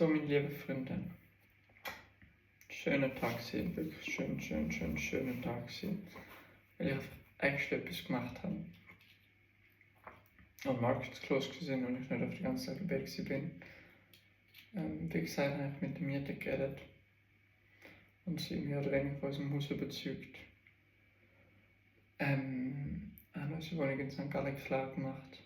So, meine lieben Freunde, schöner Tag gewesen, wirklich schöner Tag gewesen, weil ich eigentlich etwas gemacht habe. Und Markt close gesehen und ich nicht auf die ganze Zeit im Bett bin. Wie gesagt, habe ich mit der Miete geredet und sie mehr oder weniger von unserem Haus überzeugt. Haben unsere Wohnung in St. Gallen klar gemacht.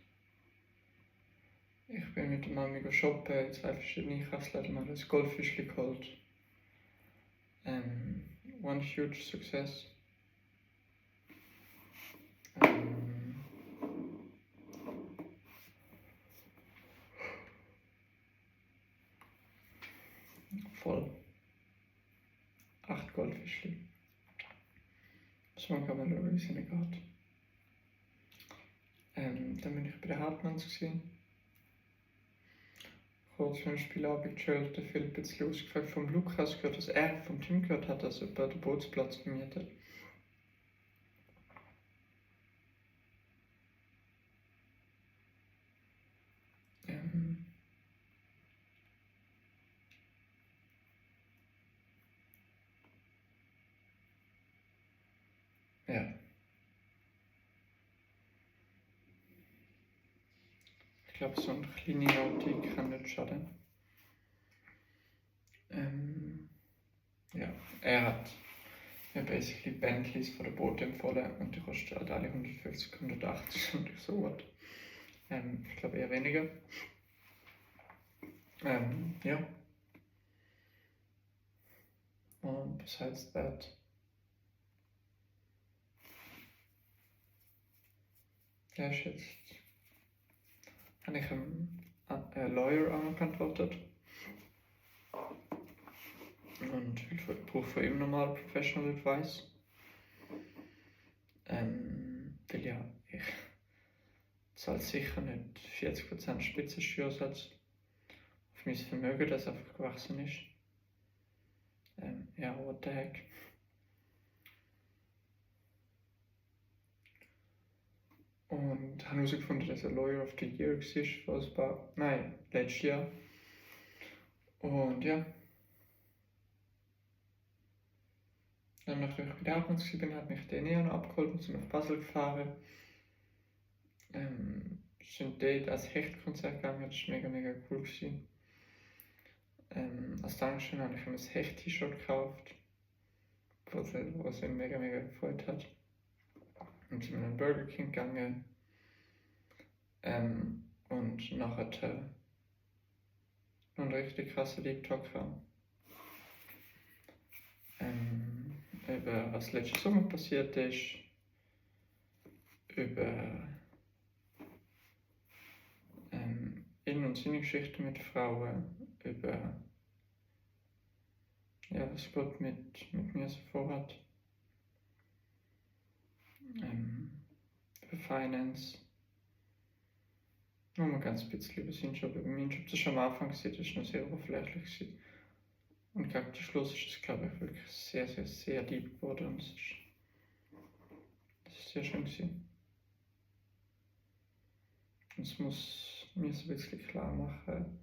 Ich bin mit der Mami shoppen, in 2 verschiedene Einkaufsläden, mal ein Goldfischchen geholt. One huge success. Voll. 8 Goldfischchen. So kann man nur nicht gehabt. Dann bin ich bei der Hartmanns gewesen. Kurz vor dem Spielabend gechillt, der Philipp ein bisschen ausgefragt vom Lukas gehört, dass er vom Team gehört hat, dass er bei den Bootsplatz gemietet. Ja. Ich glaube, so eine kleine Nautik kann nicht schaden. Ja, er hat mir basically Bentleys von der Boot empfohlen und die kosten halt alle 150, 180 und ich so what. Ich glaube eher weniger. Ja. Und besides that, ja, ich jetzt habe ich einen Lawyer angeantwortet. Und ich brauche von ihm nochmal Professional Advice. Weil ja, ich zahle sicher nicht 40% Spitzensteuersatz auf mein Vermögen, das einfach gewachsen ist. Ja, what the heck. Und habe herausgefunden, dass er Lawyer of the Year war, letztes Jahr. Und ja. Dann, nachdem ich bei der Hartmanns war, hat mich der Neon abgeholt und sind nach Basel gefahren. Sind dort als Hechtkonzert gegangen, das war mega cool gewesen. Als Dankeschön habe ich ihm ein Hecht-T-Shirt gekauft, was ihn mega gefreut hat. Und sind in einen Burger King gegangen. Und nachher noch einen richtig krassen Deep Talk haben. Über was letzten Sommer passiert ist, über ihn und seine Geschichte mit Frauen, über ja, was Gott mit mir so vorhat, über Finance, nur mal ganz ein bisschen über seinen Job, über meinen Job. Das ist am Anfang gesehen, das ist noch sehr oberflächlich. Und gegen den Schluss ist es, glaube ich, wirklich sehr deep geworden und das ist sehr schön gewesen. Und es muss mir so ein bisschen klar machen,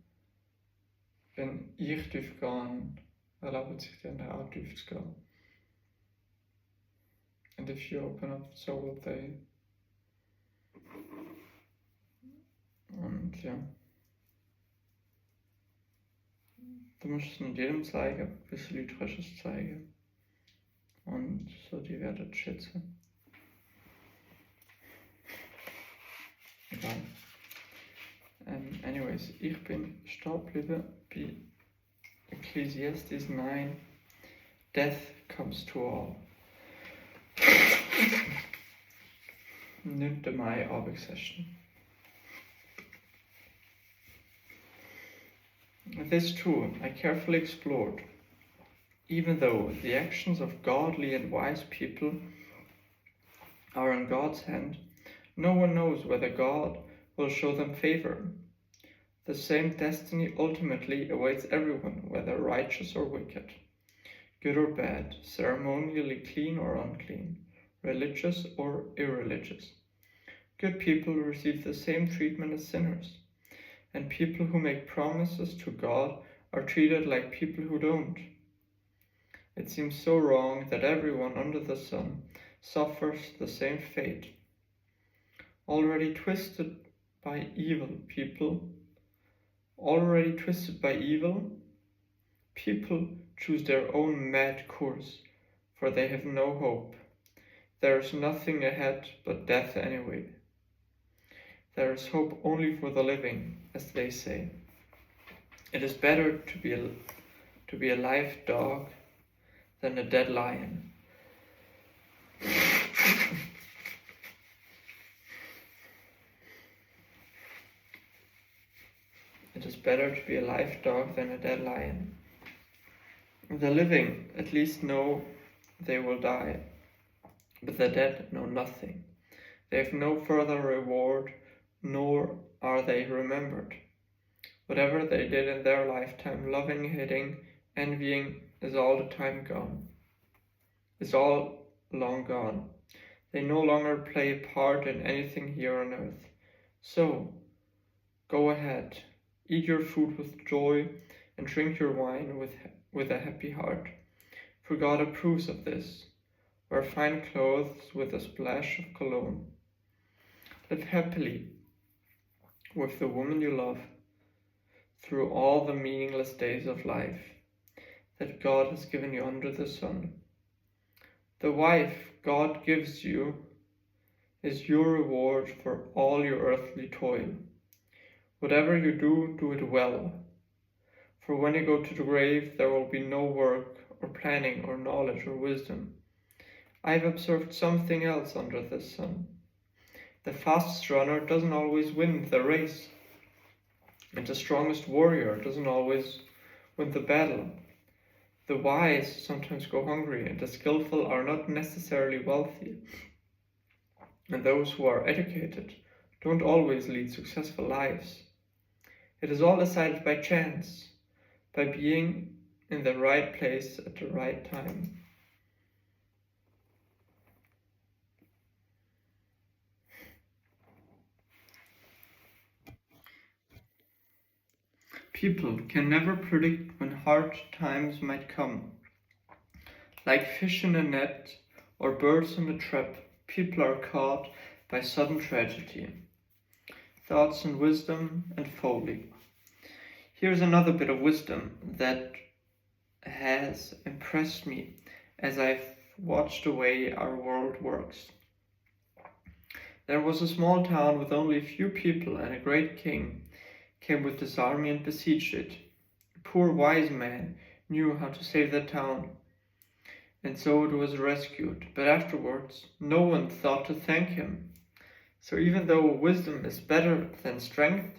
wenn ich tief gehe, erlaubt sich die andere auch tief zu gehen. And if you open up, so will they. Und ja. Du musst es nicht jedem zeigen, gewisse Leute kannst es zeigen. Und so, die werden es schätzen. Egal. Anyways, ich bin stehen geblieben bei Ecclesiastes 9. Death comes to all. 9. Mai Abendsession. This too I carefully explored. Even though the actions of godly and wise people are in God's hand, no one knows whether God will show them favor. The same destiny ultimately awaits everyone, whether righteous or wicked, good or bad, ceremonially clean or unclean, religious or irreligious. Good people receive the same treatment as sinners, and people who make promises to God are treated like people who don't. It seems so wrong that everyone under the sun suffers the same fate. Already twisted by evil, people choose their own mad course, for they have no hope. There is nothing ahead but death anyway. There is hope only for the living, as they say. It is better to be a live dog than a dead lion. It is better to be a live dog than a dead lion. The living at least know they will die, but the dead know nothing. They have no further reward, nor are they remembered. Whatever they did in their lifetime, loving, hating, envying, is all the time gone. Is all long gone. They no longer play a part in anything here on earth. So, go ahead, eat your food with joy, and drink your wine with a happy heart. For God approves of this. Wear fine clothes with a splash of cologne. Live happily with the woman you love through all the meaningless days of life that God has given you under the sun. The wife God gives you is your reward for all your earthly toil. Whatever you do, do it well. For when you go to the grave, there will be no work or planning or knowledge or wisdom. I have observed something else under the sun. The fastest runner doesn't always win the race, and the strongest warrior doesn't always win the battle. The wise sometimes go hungry, and the skillful are not necessarily wealthy. And those who are educated don't always lead successful lives. It is all decided by chance, by being in the right place at the right time. People can never predict when hard times might come. Like fish in a net or birds in a trap, people are caught by sudden tragedy. Thoughts on wisdom and folly. Here's another bit of wisdom that has impressed me as I've watched the way our world works. There was a small town with only a few people, and a great king came with his army and besieged it. A poor wise man knew how to save the town, and so it was rescued. But afterwards, no one thought to thank him. So even though wisdom is better than strength,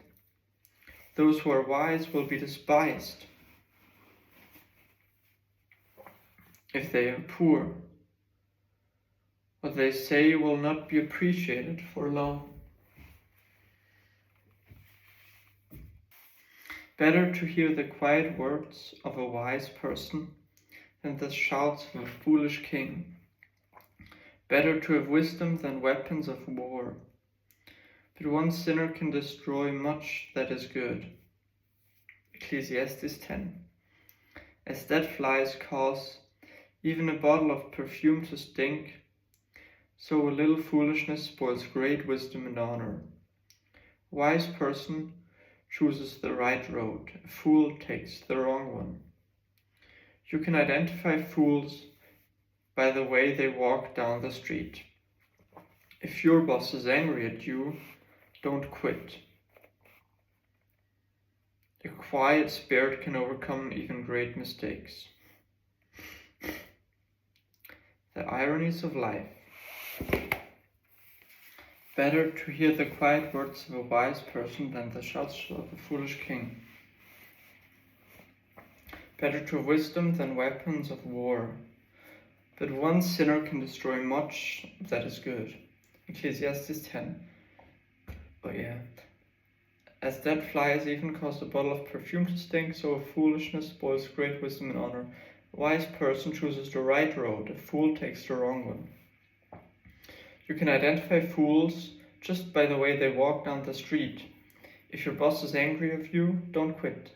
those who are wise will be despised if they are poor. What they say will not be appreciated for long. Better to hear the quiet words of a wise person than the shouts of a foolish king. Better to have wisdom than weapons of war. But one sinner can destroy much that is good. Ecclesiastes 10. As dead flies cause even a bottle of perfume to stink, so a little foolishness spoils great wisdom and honor. A wise person chooses the right road, a fool takes the wrong one. You can identify fools by the way they walk down the street. If your boss is angry at you, don't quit. A quiet spirit can overcome even great mistakes. The ironies of life. Better to hear the quiet words of a wise person than the shouts of a foolish king. Better to have wisdom than weapons of war. But one sinner can destroy much that is good. Ecclesiastes 10. Oh yeah. As dead flies even cause a bottle of perfume to stink, so a foolishness spoils great wisdom and honor. A wise person chooses the right road, a fool takes the wrong one. You can identify fools just by the way they walk down the street. If your boss is angry of you, don't quit.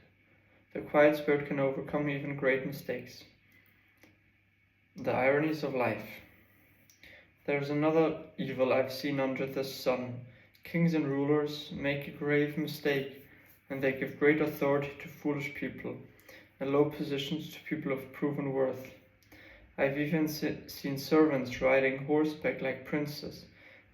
The quiet spirit can overcome even great mistakes. The ironies of life. There's another evil I've seen under the sun. Kings and rulers make a grave mistake, and they give great authority to foolish people, and low positions to people of proven worth. I've even seen servants riding horseback like princes,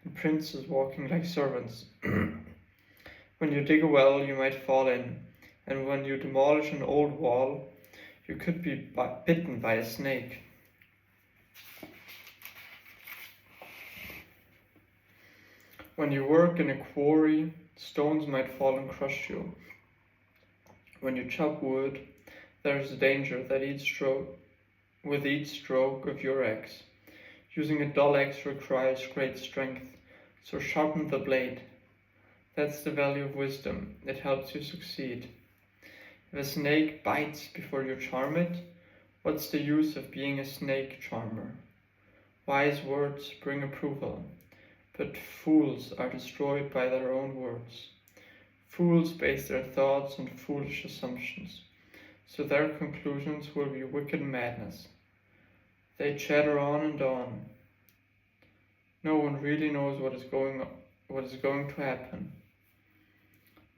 and princes walking like servants. When you dig a well, you might fall in, and when you demolish an old wall, you could be bitten by a snake. When you work in a quarry, stones might fall and crush you. When you chop wood, there is a danger that with each stroke of your axe. Using a dull axe requires great strength, so sharpen the blade. That's the value of wisdom. It helps you succeed. If a snake bites before you charm it, what's the use of being a snake charmer? Wise words bring approval, but fools are destroyed by their own words. Fools base their thoughts on foolish assumptions, so their conclusions will be wicked madness. They chatter on and on. No one really knows what is going to happen.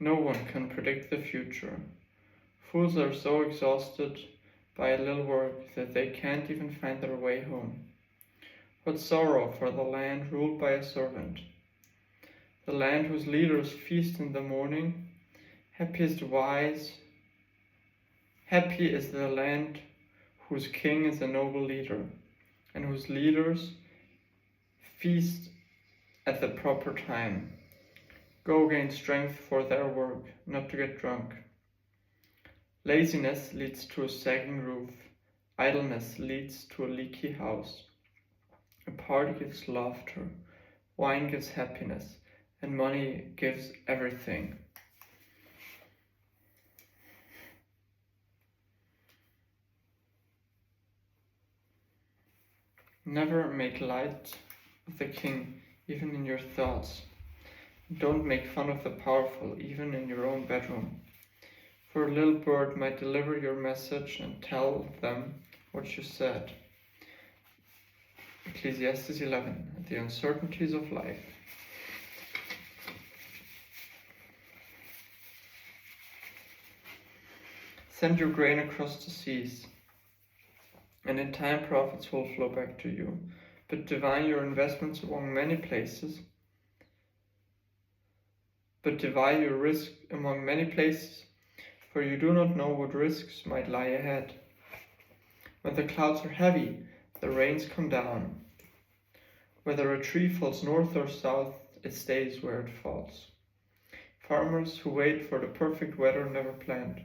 No one can predict the future. Fools are so exhausted by a little work that they can't even find their way home. What sorrow for the land ruled by a servant. The land whose leaders feast in the morning. Happy is the land whose king is a noble leader, and whose leaders feast at the proper time. Go gain strength for their work, not to get drunk. Laziness leads to a sagging roof. Idleness leads to a leaky house. A party gives laughter, wine gives happiness, and money gives everything. Never make light of the king, even in your thoughts. Don't make fun of the powerful, even in your own bedroom. For a little bird might deliver your message and tell them what you said. Ecclesiastes 11. The uncertainties of life. Send your grain across the seas, and in time profits will flow back to you. But divide your investments among many places. But divide your risk among many places, for you do not know what risks might lie ahead. When the clouds are heavy, the rains come down. Whether a tree falls north or south, it stays where it falls. Farmers who wait for the perfect weather never plant.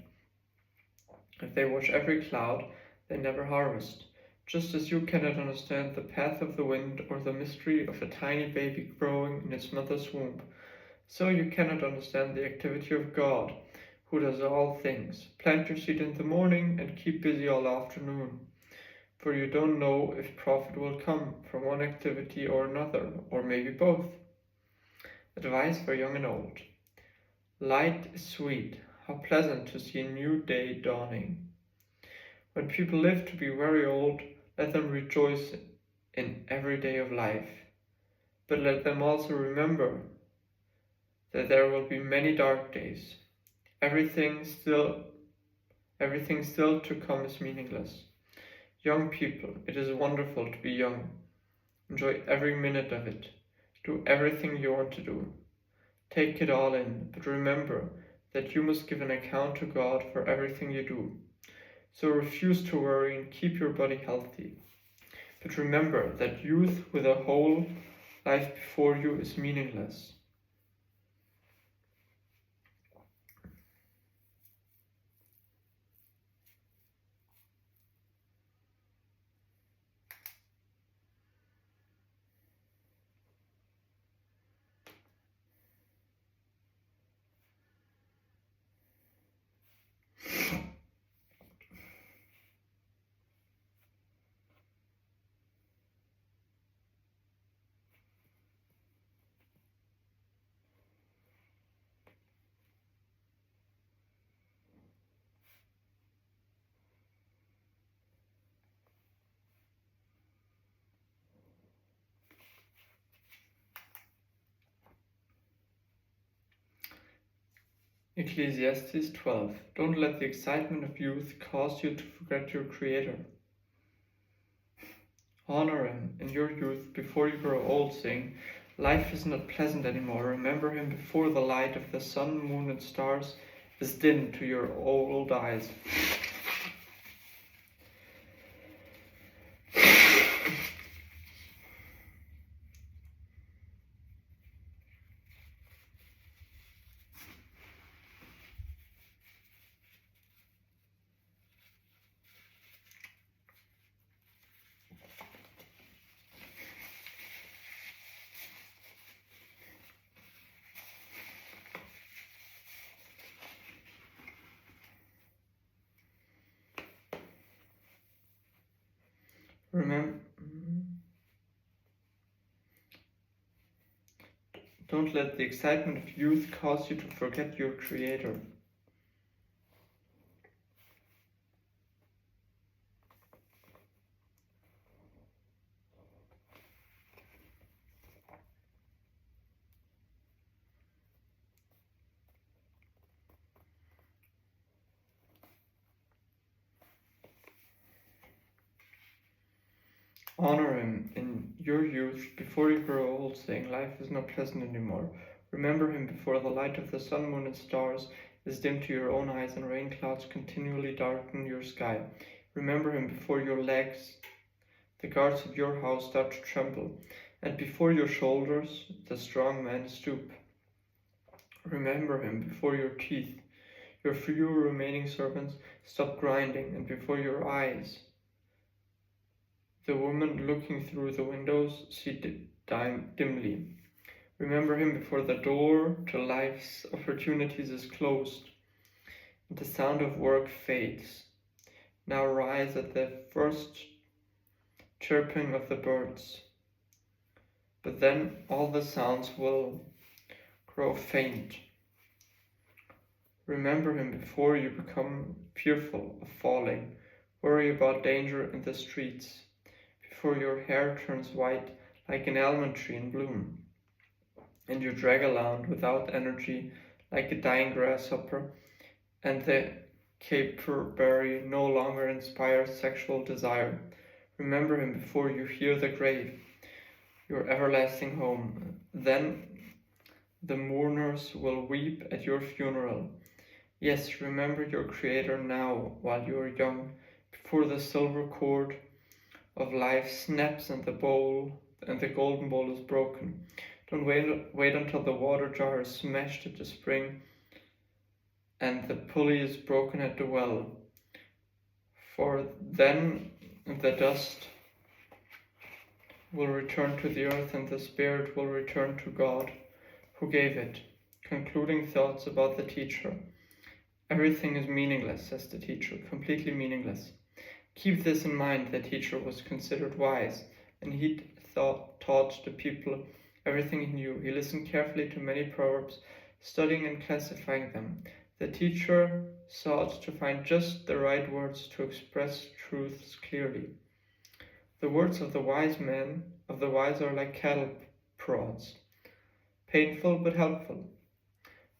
If they watch every cloud, they never harvest. Just as you cannot understand the path of the wind or the mystery of a tiny baby growing in its mother's womb, so you cannot understand the activity of God, who does all things. Plant your seed in the morning and keep busy all afternoon, for you don't know if profit will come from one activity or another, or maybe both. Advice for young and old. Light is sweet. How pleasant to see a new day dawning. When people live to be very old, let them rejoice in every day of life, but let them also remember that there will be many dark days. Everything still to come is meaningless. Young people, it is wonderful to be young. Enjoy every minute of it. Do everything you want to do. Take it all in, but remember that you must give an account to God for everything you do. So refuse to worry and keep your body healthy. But remember that youth with a whole life before you is meaningless. Ecclesiastes 12. Don't let the excitement of youth cause you to forget your Creator. Honor Him in your youth before you grow old, saying, life is not pleasant anymore. Remember Him before the light of the sun, moon, and stars is dim to your old eyes. Don't let the excitement of youth cause you to forget your Creator. Honor Him in your youth before you grow old, saying, life is not pleasant anymore. Remember Him before the light of the sun, moon, and stars is dim to your own eyes, and rain clouds continually darken your sky. Remember Him before your legs, the guards of your house, start to tremble, and before your shoulders, the strong men stoop. Remember Him before your teeth, your few remaining servants, stop grinding, and before your eyes, the woman looking through the windows see dimly. Remember Him before the door to life's opportunities is closed, and the sound of work fades. Now rise at the first chirping of the birds, but then all the sounds will grow faint. Remember Him before you become fearful of falling, worry about danger in the streets, before your hair turns white like an almond tree in bloom, and you drag along without energy like a dying grasshopper, and the caperberry no longer inspires sexual desire. Remember Him before you hear the grave, your everlasting home. Then the mourners will weep at your funeral. Yes, remember your Creator now while you are young, before the silver cord of life snaps and the golden bowl is broken. Don't wait until the water jar is smashed at the spring and the pulley is broken at the well, for then the dust will return to the earth and the spirit will return to God who gave it. Concluding thoughts about the teacher. Everything is meaningless, says the teacher, completely meaningless. Keep this in mind, the teacher was considered wise, and he taught the people everything he knew. He listened carefully to many proverbs, studying and classifying them. The teacher sought to find just the right words to express truths clearly. The words of the wise are like cattle prods, painful but helpful.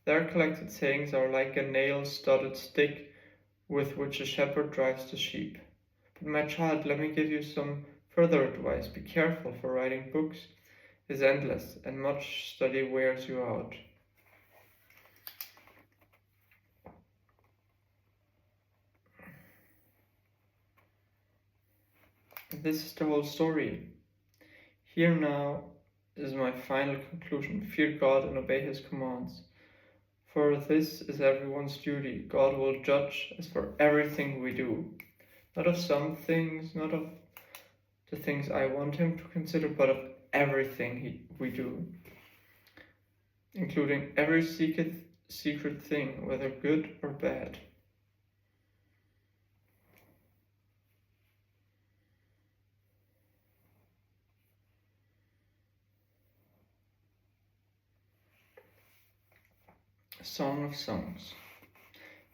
Their collected sayings are like a nail-studded stick with which a shepherd drives the sheep. But my child, let me give you some further advice. Be careful, for writing books is endless, and much study wears you out. This is the whole story. Here now is my final conclusion. Fear God and obey His commands. For this is everyone's duty. God will judge as for everything we do. Not of some things, not of the things I want Him to consider, but of everything we do, including every secret thing, whether good or bad. A Song of Songs.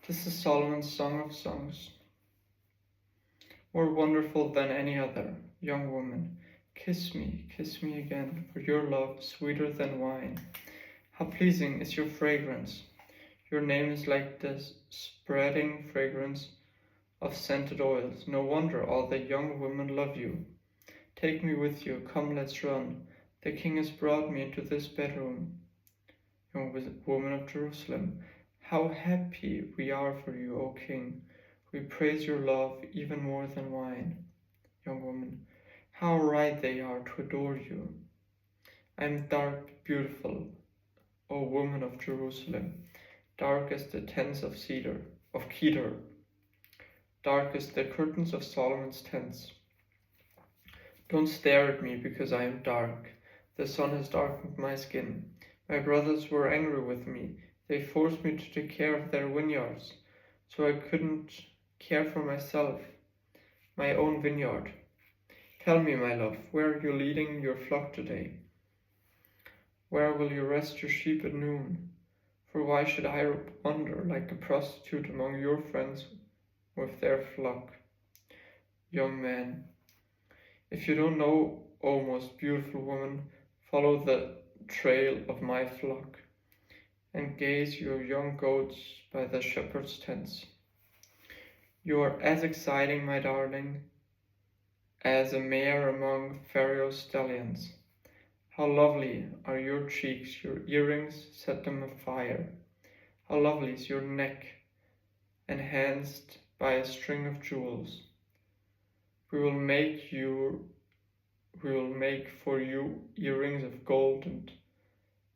This is Solomon's Song of Songs. More wonderful than any other, young woman, kiss me again, for your love sweeter than wine. How pleasing is your fragrance. Your name is like the spreading fragrance of scented oils. No wonder all the young women love you. Take me with you, come, let's run. The king has brought me into this bedroom. Young woman of Jerusalem, how happy we are for you, O king. We praise your love even more than wine. Young woman, how right they are to adore you. I am dark, beautiful, O woman of Jerusalem, dark as the tents of Kedar, dark as the curtains of Solomon's tents. Don't stare at me because I am dark. The sun has darkened my skin. My brothers were angry with me. They forced me to take care of their vineyards, so I couldn't care for myself, my own vineyard. Tell me, my love, where are you leading your flock today? Where will you rest your sheep at noon? For why should I wander like a prostitute among your friends with their flock? Young man, if you don't know, O most beautiful woman, follow the trail of my flock, and gaze your young goats by the shepherd's tents. You are as exciting, my darling, as a mare among Pharaoh's stallions. How lovely are your cheeks, your earrings set them afire. How lovely is your neck, enhanced by a string of jewels. We will make for you earrings of gold and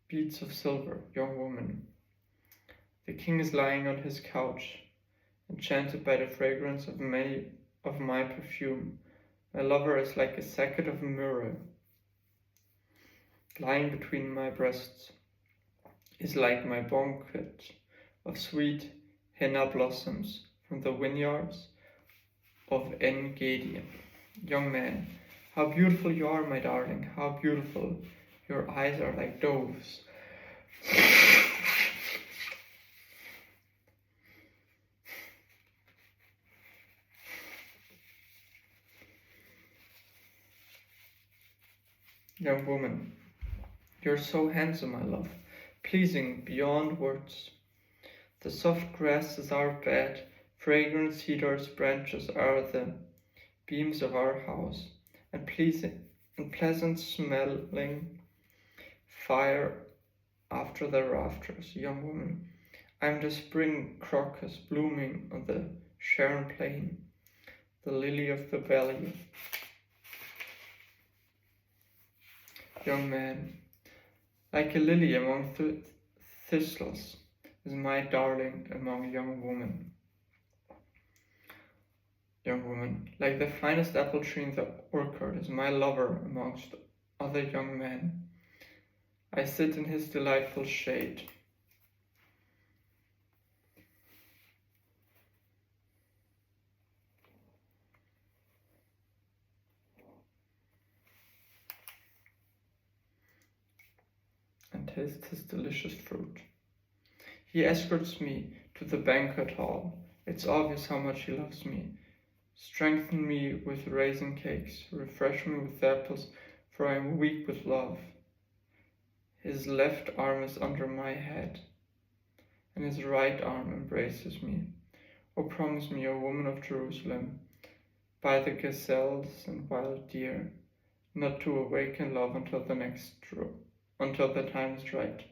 beads of silver, young woman. The king is lying on his couch, enchanted by the fragrance of my perfume. My lover is like a sacket of myrrh, lying between my breasts, is like my banquet of sweet henna blossoms from the vineyards of En-Gedi. Young man, how beautiful you are, my darling, how beautiful. Your eyes are like doves. Young woman, you're so handsome, my love, pleasing beyond words. The soft grass is our bed, fragrant cedar's branches are the beams of our house, and pleasant smelling fire after the rafters. Young woman, I am the spring crocus blooming on the Sharon plain, the lily of the valley. Young man, like a lily among thistles is my darling among young women. Young woman, like the finest apple tree in the orchard is my lover amongst other young men. I sit in his delightful shade. And taste his delicious fruit. He escorts me to the banquet hall. It's obvious how much he loves me. Strengthen me with raisin cakes, refresh me with apples, for I am weak with love. His left arm is under my head, and his right arm embraces me. Oh, promise me, O woman of Jerusalem, by the gazelles and wild deer, not to awaken love until the time is right.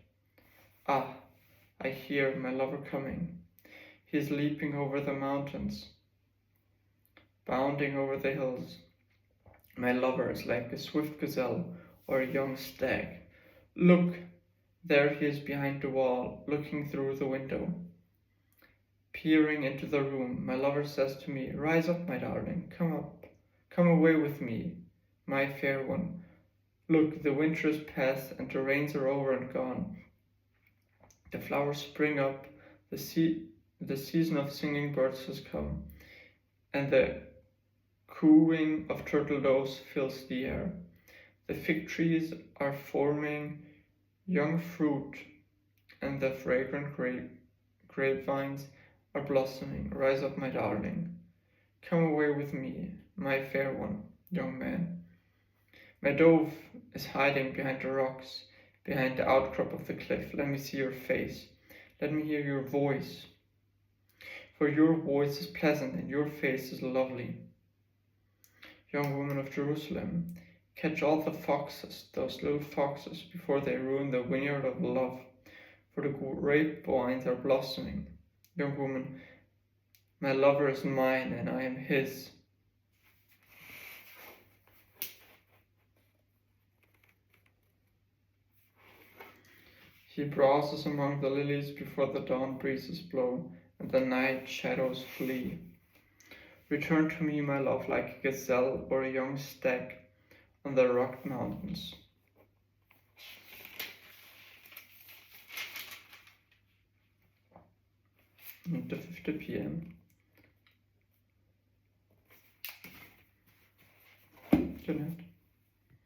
Ah, I hear my lover coming. He is leaping over the mountains, bounding over the hills. My lover is like a swift gazelle or a young stag. Look, there he is behind the wall, looking through the window. Peering into the room, my lover says to me, "Rise up, my darling, come up, come away with me, my fair one. Look, the winter is past and the rains are over and gone. The flowers spring up, the season of singing birds has come, and the cooing of turtle doves fills the air. The fig trees are forming young fruit, and the fragrant grapevines are blossoming. Rise up, my darling. Come away with me, my fair one, young man. My dove is hiding behind the rocks, behind the outcrop of the cliff. Let me see your face. Let me hear your voice. For your voice is pleasant and your face is lovely. Young woman of Jerusalem, catch all the foxes, those little foxes, before they ruin the vineyard of love, for the grapevines are blossoming. Young woman, my lover is mine and I am his. He browses among the lilies before the dawn breezes blow and the night shadows flee. Return to me, my love, like a gazelle or a young stag on the rocked mountains. At 50 p.m. Good night.